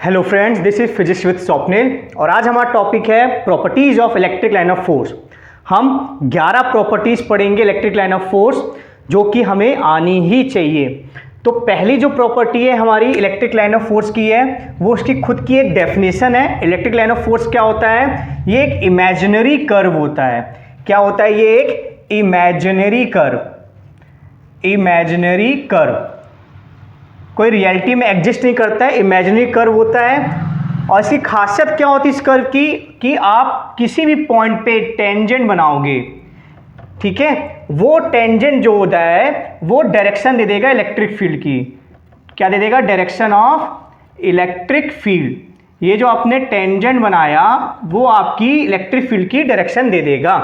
Hello friends, this is physics with Swapnil और आज हमारा टॉपिक है properties of electric line of force. हम 11 प्रॉपर्टीज पढ़ेंगे इलेक्ट्रिक लाइन ऑफ फोर्स जो कि हमें आनी ही चाहिए। तो पहली जो प्रॉपर्टी है हमारी इलेक्ट्रिक लाइन ऑफ फोर्स की है वो उसकी खुद की एक डेफिनेशन है। इलेक्ट्रिक लाइन ऑफ फोर्स क्या होता है? ये एक इमेजिनरी कर्व होता है। क्या होता है? ये एक इमेजिनरी कर्व। इमेजिनरी कर्व कोई रियलिटी में एग्जिस्ट नहीं करता है, इमेजिनरी कर्व होता है। और इसकी खासियत क्या होती है इस कर्व की कि आप किसी भी पॉइंट पे टेंजेंट बनाओगे, ठीक है, वो टेंजेंट जो होता है वो डायरेक्शन दे देगा इलेक्ट्रिक फील्ड की। क्या दे देगा? Direction of electric field. ये जो आपने टेंजेंट बनाया वो आपकी इलेक्ट्रिक फील्ड की डायरेक्शन दे देगा।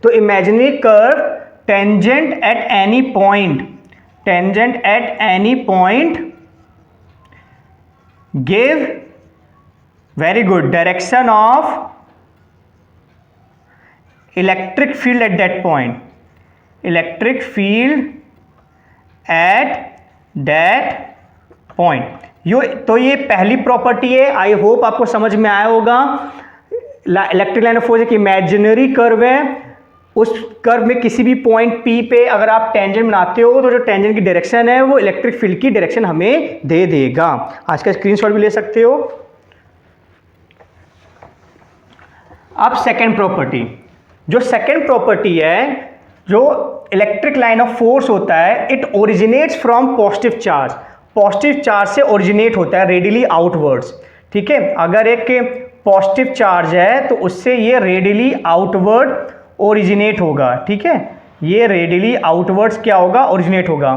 तो imaginary curve tangent at any point, tangent at any point give very good direction of electric field at that point, electric field at that point। तो ये पहली प्रॉपर्टी है। आई होप आपको समझ में आया होगा। इलेक्ट्रिक लाइन ऑफ फोर्स एक इमेजिनरी कर्व है। उस कर्व में किसी भी पॉइंट P पे अगर आप टेंजेंट बनाते हो तो जो टेंजेंट की डायरेक्शन है वो इलेक्ट्रिक फील्ड की डायरेक्शन हमें दे देगा। आज का स्क्रीनशॉट भी ले सकते हो। अब सेकंड प्रॉपर्टी, जो सेकंड प्रॉपर्टी है, जो इलेक्ट्रिक लाइन ऑफ फोर्स होता है, it originates from positive charge. Positive charge से ओरिजिनेट होता है रेडियली आउटवर्ड्स, ठीक है। अगर एक पॉजिटिव चार्ज है तो उससे ये रेडियली आउटवर्ड ओरिजिनेट होगा, ठीक है। ये रेडियली आउटवर्ड्स क्या होगा? ओरिजिनेट होगा।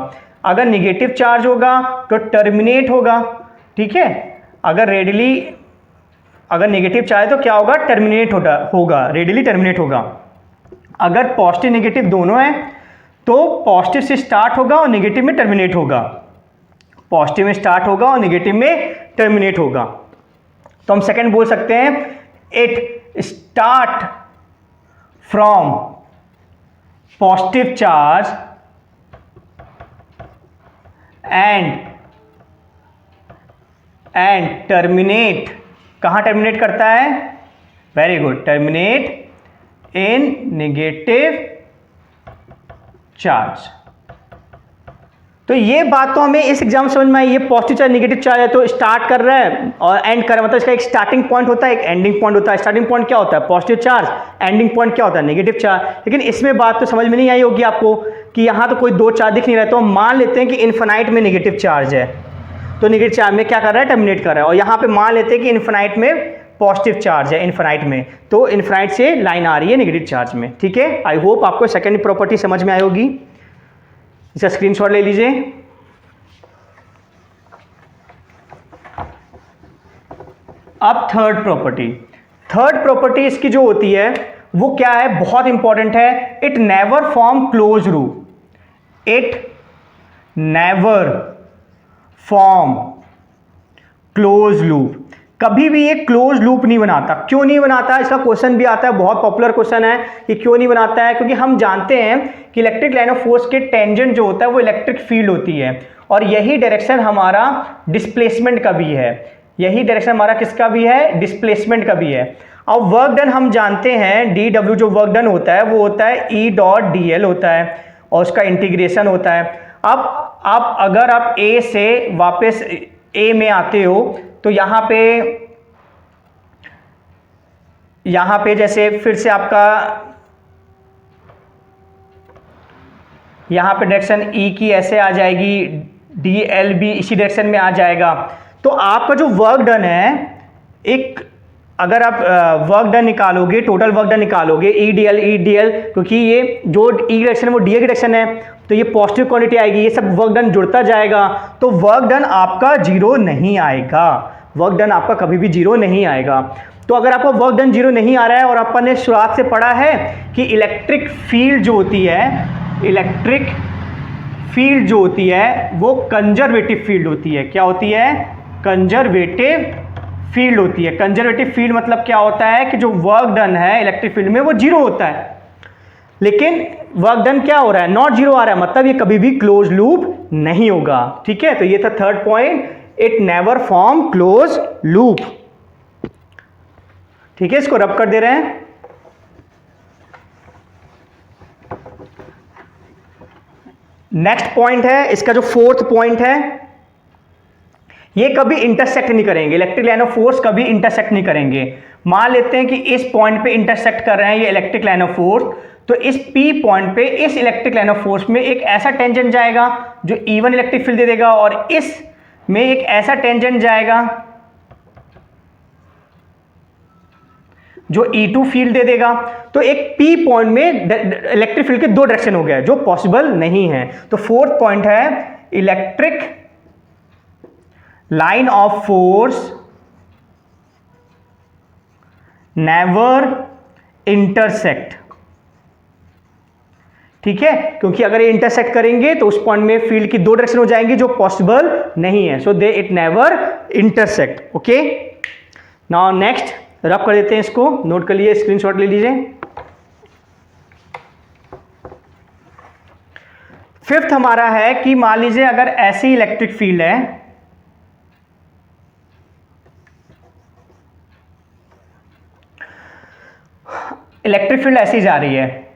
अगर निगेटिव चार्ज होगा तो टर्मिनेट होगा, ठीक है। अगर नेगेटिव चार्ज तो क्या होगा? टर्मिनेट होगा, रेडियली टर्मिनेट होगा। अगर पॉजिटिव नेगेटिव दोनों है तो पॉजिटिव से स्टार्ट होगा और नेगेटिव में टर्मिनेट होगा। पॉजिटिव में स्टार्ट होगा और नेगेटिव में टर्मिनेट होगा। तो हम सेकंड बोल सकते हैं, it start from positive charge and terminate। कहाँ टर्मिनेट करता है? वेरी गुड, टर्मिनेट इन नेगेटिव चार्ज। तो ये बात तो हमें इस एग्जाम समझ में आई। ये पॉजिटिव चार्ज नेगेटिव चार्ज है तो स्टार्ट कर रहा है और एंड कर रहा है, मतलब इसका एक स्टार्टिंग पॉइंट होता है, एक एंडिंग पॉइंट होता है। स्टार्टिंग पॉइंट क्या होता है? Positive charge. एंडिंग पॉइंट क्या होता है? Negative charge. लेकिन इसमें बात तो समझ में नहीं आई होगी आपको कि यहाँ तो कोई दो चार्ज दिख नहीं रहा है। तो हम मान लेते हैं कि इन्फिनाइट में नेगेटिव चार्ज है, तो नेगेटिव चार्ज में क्या कर रहा है? टर्मिनेट कर रहा है। और यहाँ पे मान लेते हैं कि इन्फिनाइट में पॉजिटिव चार्ज है, इन्फिनाइट में, तो इन्फिनाइट से लाइन आ रही है नेगेटिव चार्ज में, ठीक है। आई होप आपको सेकेंड प्रॉपर्टी समझ में आई होगी। इसका स्क्रीनशॉट ले लीजिए। अब थर्ड प्रॉपर्टी इसकी जो होती है वो क्या है? बहुत इंपॉर्टेंट है। It never form close loop. It never form close loop. कभी भी ये क्लोज लूप नहीं बनाता। क्यों नहीं बनाता? इसका क्वेश्चन भी आता है, बहुत पॉपुलर क्वेश्चन है कि क्यों नहीं बनाता है। क्योंकि हम जानते हैं कि इलेक्ट्रिक लाइन ऑफ फोर्स के टेंजेंट जो होता है वो इलेक्ट्रिक फील्ड होती है और यही डायरेक्शन हमारा डिस्प्लेसमेंट का भी है। यही डायरेक्शन हमारा किसका भी है? डिस्प्लेसमेंट का भी है। अब वर्क डन हम जानते हैं, डी डब्ल्यू जो वर्क डन होता है वो होता है ई डॉट डी एल होता है और उसका इंटीग्रेशन होता है। अब अगर आप ए से वापस ए में आते हो तो यहाँ पे जैसे फिर से आपका यहाँ पे डायरेक्शन ई की ऐसे आ जाएगी, डी एल भी इसी डायरेक्शन में आ जाएगा। तो आपका जो वर्क डन है, एक अगर आप वर्क डन निकालोगे, टोटल वर्क डन निकालोगे, ई डी एल, क्योंकि ये जो ई डायरेक्शन है वो डी एल की डायरेक्शन है तो ये पॉजिटिव क्वांटिटी आएगी, ये सब वर्क डन जुड़ता जाएगा। तो वर्क डन आपका जीरो नहीं आएगा। वर्क डन आपका कभी भी जीरो नहीं आएगा। तो अगर आपका वर्क डन जीरो नहीं आ रहा है और अपन ने शुरुआत से पढ़ा है कि इलेक्ट्रिक फील्ड जो होती है वो कंजर्वेटिव फील्ड होती है। क्या होती है? कंजर्वेटिव फील्ड होती है। कंजर्वेटिव फील्ड मतलब क्या होता है कि जो वर्क डन है इलेक्ट्रिक फील्ड में वो जीरो होता है। लेकिन वर्क डन क्या हो रहा है, नॉट जीरो आ रहा है, मतलब ये कभी भी क्लोज लूप नहीं होगा। ठीक है, तो ये था third point, it never form close loop. ठीक है, इसको रब कर दे रहे हैं। नेक्स्ट पॉइंट है इसका, जो फोर्थ पॉइंट है, ये कभी इंटरसेक्ट नहीं करेंगे, इलेक्ट्रिक लाइन ऑफ फोर्स कभी इंटरसेक्ट नहीं करेंगे। मान लेते हैं कि इस पॉइंट पे इंटरसेक्ट कर रहे हैं ये इलेक्ट्रिक लाइन ऑफ फोर्स, तो इस P पॉइंट पे इस इलेक्ट्रिक लाइन ऑफ फोर्स में एक ऐसा टेंजेंट जाएगा जो E1 इलेक्ट्रिक फील्ड दे देगा, और इस में एक ऐसा टेंजेंट जाएगा जो E2 फील्ड दे देगा। तो एक P पॉइंट में इलेक्ट्रिक फील्ड के दो डायरेक्शन हो गया जो पॉसिबल नहीं है। तो फोर्थ पॉइंट है electric line of force never intersect. ठीक है, क्योंकि अगर ये इंटरसेक्ट करेंगे तो उस पॉइंट में फील्ड की दो डायरेक्शन हो जाएंगी जो पॉसिबल नहीं है। So they it never intersect. Okay, now next rub कर देते हैं इसको, नोट कर लीजिए, स्क्रीनशॉट ले लीजिए। फिफ्थ हमारा है कि मान लीजिए अगर ऐसी इलेक्ट्रिक फील्ड है, इलेक्ट्रिक फील्ड ऐसी जा रही है।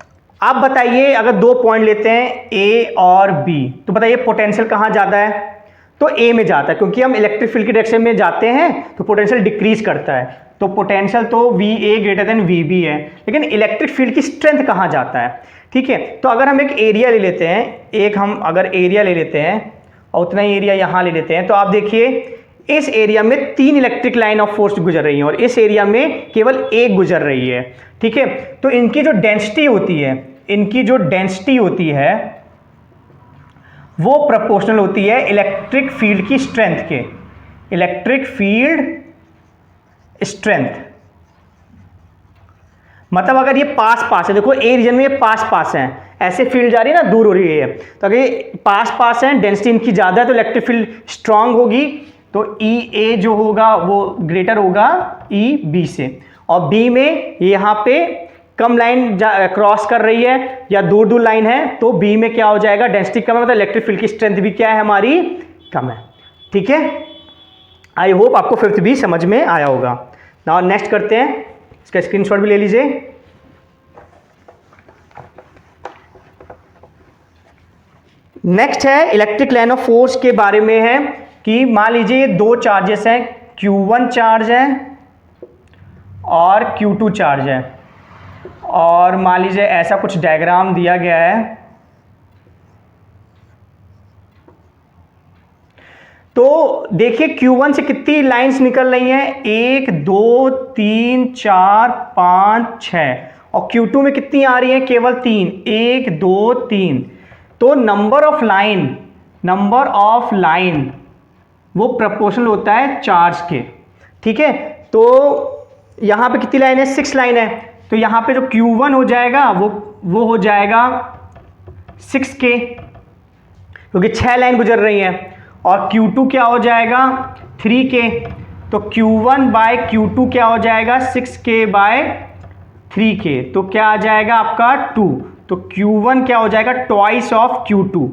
आप बताइए अगर दो पॉइंट लेते हैं ए और बी, तो बताइए पोटेंशियल कहां जाता है? तो ए में जाता है, क्योंकि हम इलेक्ट्रिक फील्ड की डायरेक्शन में जाते हैं तो पोटेंशियल डिक्रीज करता है। तो पोटेंशियल तो VA ग्रेटर देन VB है, लेकिन इलेक्ट्रिक फील्ड की स्ट्रेंथ कहां जाता है? ठीक है, तो अगर हम एक एरिया ले लेते हैं, एक हम अगर एरिया ले लेते हैं और उतना ही एरिया यहां ले लेते हैं, तो आप देखिए इस एरिया में 3 इलेक्ट्रिक लाइन ऑफ फोर्स गुजर रही हैं और इस एरिया में केवल एक गुजर रही है। ठीक है, तो इनकी जो डेंसिटी होती है वो प्रोपोर्शनल होती है इलेक्ट्रिक फील्ड की स्ट्रेंथ के, इलेक्ट्रिक फील्ड स्ट्रेंथ। मतलब अगर ये पास है, देखो ए रीजन में ये पास है, ऐसे फील्ड जा रही है ना, दूर हो रही है, तो अगर ये पास है, डेंसिटी इनकी ज्यादा है तो इलेक्ट्रिक फील्ड स्ट्रांग होगी, तो EA जो होगा वो ग्रेटर होगा EB से। और B में यहां पे कम लाइन क्रॉस कर रही है या दूर लाइन है, तो B में क्या हो जाएगा, डेंसिटी कम है, मतलब इलेक्ट्रिक फील्ड की स्ट्रेंथ भी क्या है हमारी, कम है। ठीक है, आई होप आपको फिफ्थ भी समझ में आया होगा। नाउ नेक्स्ट करते हैं, इसका स्क्रीनशॉट भी ले लीजिए। नेक्स्ट है इलेक्ट्रिक लाइन ऑफ फोर्स के बारे में है कि मान लीजिए दो चार्जेस हैं, Q1 चार्ज है और Q2 चार्ज है, और मान लीजिए ऐसा कुछ डायग्राम दिया गया है। तो देखिए Q1 से कितनी लाइंस निकल रही हैं, 1 2 3 4 5 6, और Q2 में कितनी आ रही हैं, केवल 3, 1 2 3। तो नंबर ऑफ लाइन वो प्रोपोर्शनल होता है चार्ज के। ठीक है, तो यहां पे कितनी लाइन है, 6 लाइन है, तो यहां पे जो Q1 हो जाएगा वो हो जाएगा 6K, क्योंकि 6 लाइन गुजर रही हैं, और Q2 क्या हो जाएगा 3K, तो Q1 बाय Q2 क्या हो जाएगा 6K बाय 3K, तो क्या आ जाएगा आपका 2, तो Q1 क्या हो जाएगा ट्वाइस ऑफ Q2,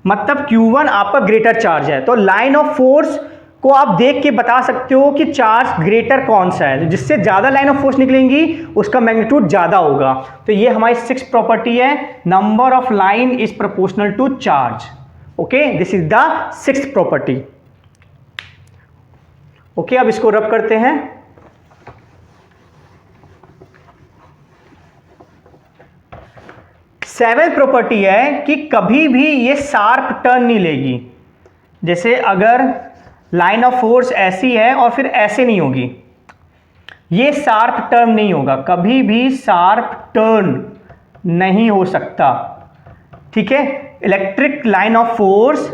मतलब Q1 आपका ग्रेटर चार्ज है। तो लाइन ऑफ फोर्स को आप देख के बता सकते हो कि चार्ज ग्रेटर कौन सा है, जिससे ज्यादा लाइन ऑफ फोर्स निकलेंगी उसका मैग्नीट्यूड ज्यादा होगा। तो ये हमारी 6th प्रॉपर्टी है, number of line is proportional to charge. Okay, this is the 6th property. Okay, अब इसको रब करते हैं। सेवेंथ प्रॉपर्टी है कि कभी भी ये शार्प टर्न नहीं लेगी। जैसे अगर लाइन ऑफ फोर्स ऐसी है और फिर ऐसे नहीं होगी, ये शार्प टर्न नहीं होगा, कभी भी शार्प टर्न नहीं हो सकता। ठीक है, electric line of force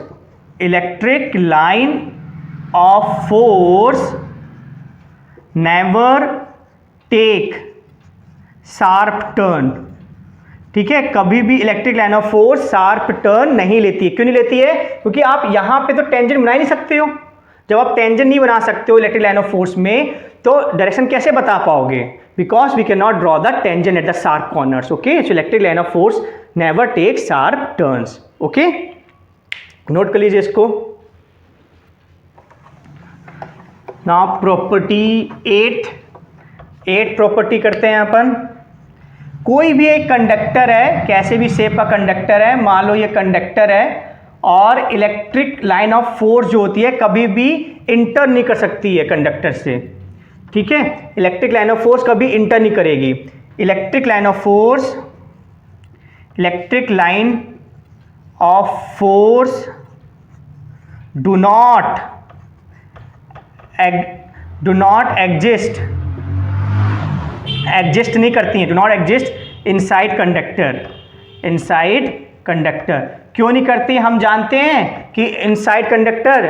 never take sharp turn. ठीक है, कभी भी electric line of force sharp turn नहीं लेती है। क्यों नहीं लेती है? क्योंकि आप यहां पे तो टेंजेंट बना ही नहीं सकते हो। जब आप टेंजेंट नहीं बना सकते हो इलेक्ट्रिक लाइन ऑफ फोर्स में, तो डायरेक्शन कैसे बता पाओगे? Because we can not draw the tangent at the sharp corners. Okay, so electric line of force never take sharp turns. Okay, note कर लीजिए इसको। नाउ प्रॉपर्टी 8 प्रॉपर्टी करते हैं अपन। कोई भी एक कंडक्टर है, कैसे भी शेप का कंडक्टर है, मान लो ये कंडक्टर है और इलेक्ट्रिक लाइन ऑफ फोर्स जो होती है कभी भी इंटर नहीं कर सकती है कंडक्टर से, ठीक है। इलेक्ट्रिक लाइन ऑफ फोर्स कभी इंटर नहीं करेगी। Electric line of force do not exist नहीं करती हैं, do not exist inside conductor. क्यों नहीं करती? हम जानते हैं कि इनसाइड कंडक्टर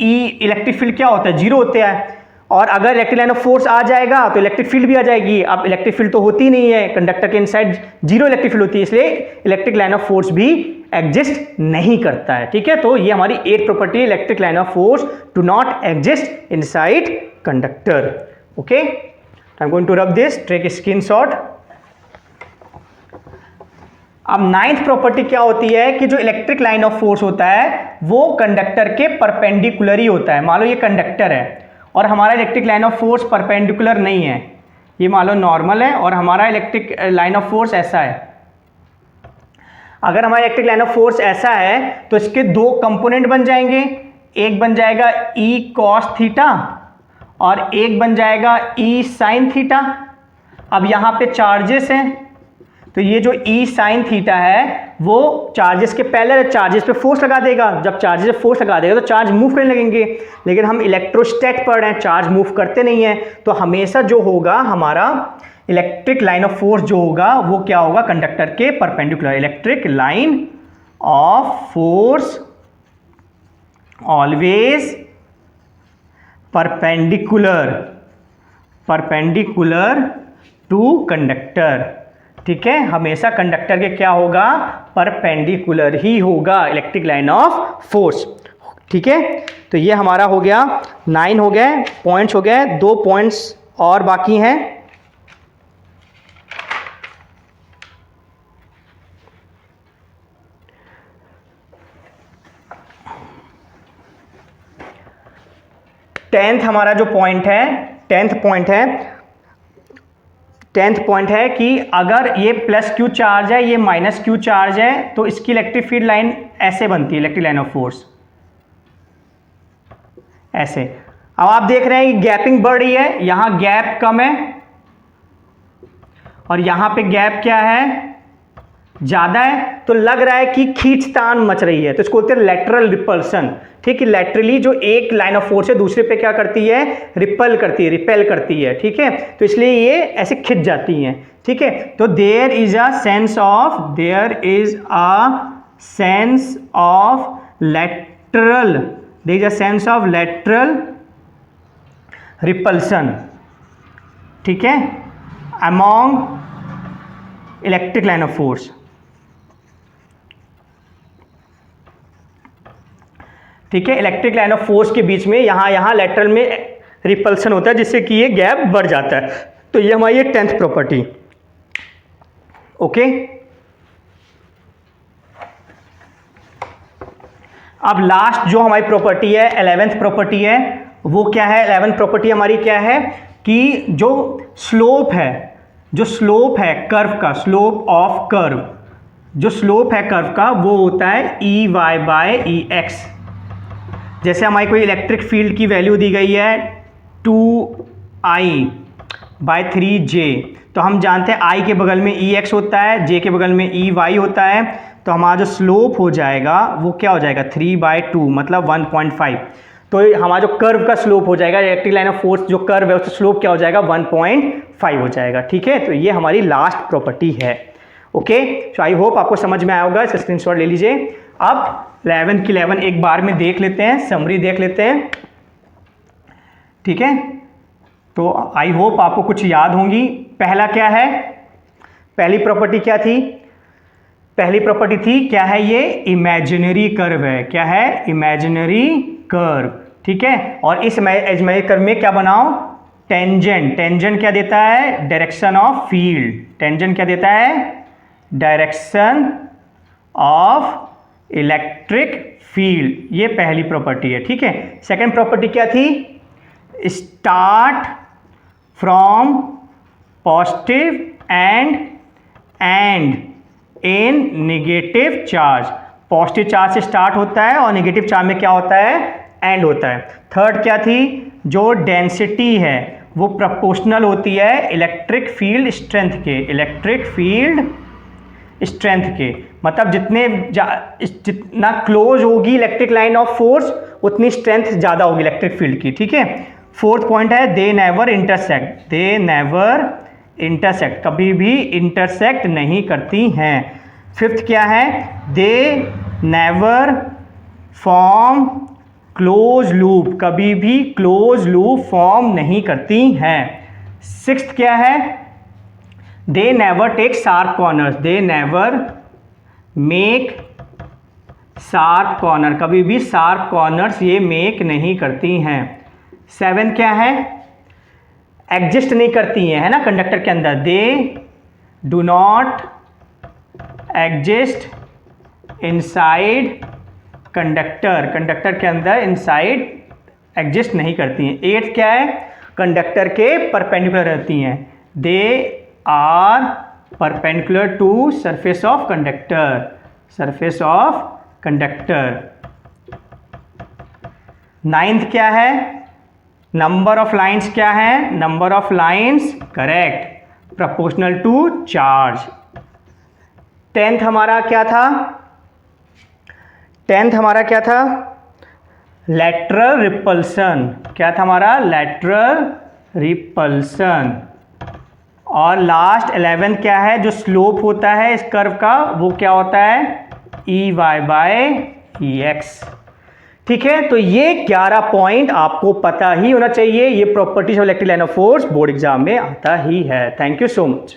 इलेक्ट्रिक फील्ड क्या होता है, जीरो होता है, और अगर इलेक्ट्रिक लाइन ऑफ फोर्स आ जाएगा तो इलेक्ट्रिक फील्ड भी आ जाएगी। अब इलेक्ट्रिक फील्ड तो होती नहीं है, कंडक्टर के इनसाइड जीरो इलेक्ट्रिक फील्ड होती है, इसलिए इलेक्ट्रिक लाइन ऑफ फोर्स भी एग्जिस्ट नहीं करता है, ठीक है। तो ये हमारी 8 प्रॉपर्टी है, electric line of force do not exist inside conductor. Okay, I am going to rub this, take screenshot. अब 9th प्रॉपर्टी क्या होती है कि जो इलेक्ट्रिक लाइन ऑफ फोर्स होता है वो कंडक्टर के परपेंडिकुलर ही होता है। मान लो ये कंडक्टर है और हमारा electric line of force perpendicular नहीं है, ये मान लो नॉर्मल है और हमारा इलेक्ट्रिक लाइन ऑफ फोर्स ऐसा है। अगर हमारा इलेक्ट्रिक लाइन ऑफ फोर्स ऐसा है तो इसके दो कंपोनेंट बन जाएंगे, एक बन जाएगा E cos थीटा और एक बन जाएगा E sin थीटा। अब यहाँ पे चार्जेस हैं तो ये जो E sin थीटा है वो चार्जेस के पैरेलल है, चार्जेस पे फोर्स लगा देगा। जब चार्जेस पे फोर्स लगा देगा तो चार्ज मूव करने लगेंगे, लेकिन हम इलेक्ट्रोस्टैट पढ़ रहे हैं, चार्ज मूव करते नहीं है। तो हमेशा जो होगा हमारा इलेक्ट्रिक लाइन ऑफ फोर्स जो होगा वो क्या होगा, कंडक्टर के perpendicular. Electric line of force always perpendicular to conductor, ठीक है। हमेशा कंडक्टर के क्या होगा, परपेंडिकुलर ही होगा इलेक्ट्रिक लाइन ऑफ फोर्स, ठीक है। तो ये हमारा हो गया 9 हो गए पॉइंट्स, हो गए 2 पॉइंट्स और बाकी हैं। हमारा जो पॉइंट है, 10th पॉइंट है कि अगर ये प्लस क्यू चार्ज है, ये माइनस क्यू चार्ज है, तो इसकी इलेक्ट्रिक फील्ड लाइन ऐसे बनती है, इलेक्ट्रिक लाइन ऑफ फोर्स ऐसे। अब आप देख रहे हैं कि गैपिंग बढ़ रही है, यहां गैप कम है और यहां पे गैप क्या है, ज्यादा है, तो लग रहा है कि खींचतान मच रही है, तो इसको बोलते हैं लैटरल रिपल्सन, ठीक है। लैटरली जो एक लाइन ऑफ फोर्स है दूसरे पे क्या करती है, रिपेल करती है, ठीक है। तो इसलिए ये ऐसे खिंच जाती हैं, ठीक है। तो there is a sense of lateral repulsion, ठीक है, among electric line of force, ठीक है। इलेक्ट्रिक लाइन ऑफ फोर्स के बीच में यहां लेटरल में रिपल्सन होता है जिससे कि ये गैप बढ़ जाता है। तो ये हमारी 10th प्रॉपर्टी, ओके। अब लास्ट जो हमारी प्रॉपर्टी है 11th प्रॉपर्टी है, वो क्या है, 11th प्रॉपर्टी हमारी क्या है कि जो स्लोप है कर्व का, जो स्लोप है कर्व का वो होता है EY/EX। जैसे हमारी कोई इलेक्ट्रिक फील्ड की वैल्यू दी गई है 2I/3J, तो हम जानते हैं I के बगल में EX होता है, J के बगल में EY होता है, तो हमारा जो स्लोप हो जाएगा वो क्या हो जाएगा 3/2 मतलब 1.5। तो हमारा जो कर्व का स्लोप हो जाएगा, इलेक्ट्रिक लाइन ऑफ फोर्स जो कर्व है उसका स्लोप क्या हो जाएगा 1.5 हो जाएगा, ठीक है। तो ये हमारी लास्ट प्रॉपर्टी है, ओके। सो आई होप आपको समझ में आया होगा, इसका स्क्रीनशॉट ले लीजिए। अब 11 की 11 एक बार में देख लेते हैं, समरी देख लेते हैं, ठीक है। तो आई होप आपको कुछ याद होंगी। पहला क्या है, पहली प्रॉपर्टी क्या थी, पहली प्रॉपर्टी थी क्या है, ये इमेजिनरी कर्व है, क्या है, इमेजिनरी कर्व, ठीक है। और इस इमेजिनरी कर्व में क्या बनाओ, टेंजेंट क्या देता है, डायरेक्शन ऑफ फील्ड, टेंजेंट क्या देता है, डायरेक्शन ऑफ इलेक्ट्रिक फील्ड, ये पहली प्रॉपर्टी है, ठीक है। सेकंड प्रॉपर्टी क्या थी, start from positive and in negative charge. Positive charge से स्टार्ट होता है और नेगेटिव चार्ज में क्या होता है, एंड होता है। थर्ड क्या थी, जो डेंसिटी है वो प्रोपोर्शनल होती है इलेक्ट्रिक फील्ड स्ट्रेंथ के, इलेक्ट्रिक फील्ड स्ट्रेंथ के, मतलब जितना क्लोज होगी इलेक्ट्रिक लाइन ऑफ फोर्स उतनी स्ट्रेंथ ज़्यादा होगी इलेक्ट्रिक फील्ड की, ठीक है। फोर्थ पॉइंट है they never intersect, they never intersect, कभी भी इंटरसेक्ट नहीं करती हैं। फिफ्थ क्या है, they never form close loop, कभी भी क्लोज लूप फॉर्म नहीं करती हैं। सिक्स्थ क्या है, they never take sharp corners, they never make sharp corner, कभी भी शार्प कॉर्नर्स ये मेक नहीं करती हैं। सेवन क्या है, एग्जिस्ट नहीं करती हैं, है ना, कंडक्टर के अंदर, they do not exist inside conductor, conductor के अंदर इनसाइड एग्जिस्ट नहीं करती हैं। एट्थ क्या है, कंडक्टर के परपेंडिकुलर रहती हैं, they are perpendicular to surface of conductor, surface of conductor. Ninth क्या है, नंबर ऑफ लाइंस क्या है, number of lines correct, proportional to charge. Tenth हमारा क्या था, टेंथ हमारा क्या था, लैटरल रिपल्सन, क्या था हमारा, लैटरल रिपल्सन। और लास्ट 11 क्या है, जो स्लोप होता है इस कर्व का वो क्या होता है, EY/EX, ठीक है। तो ये 11 पॉइंट आपको पता ही होना चाहिए, ये properties of electric line of force board exam में आता ही है। Thank you so much.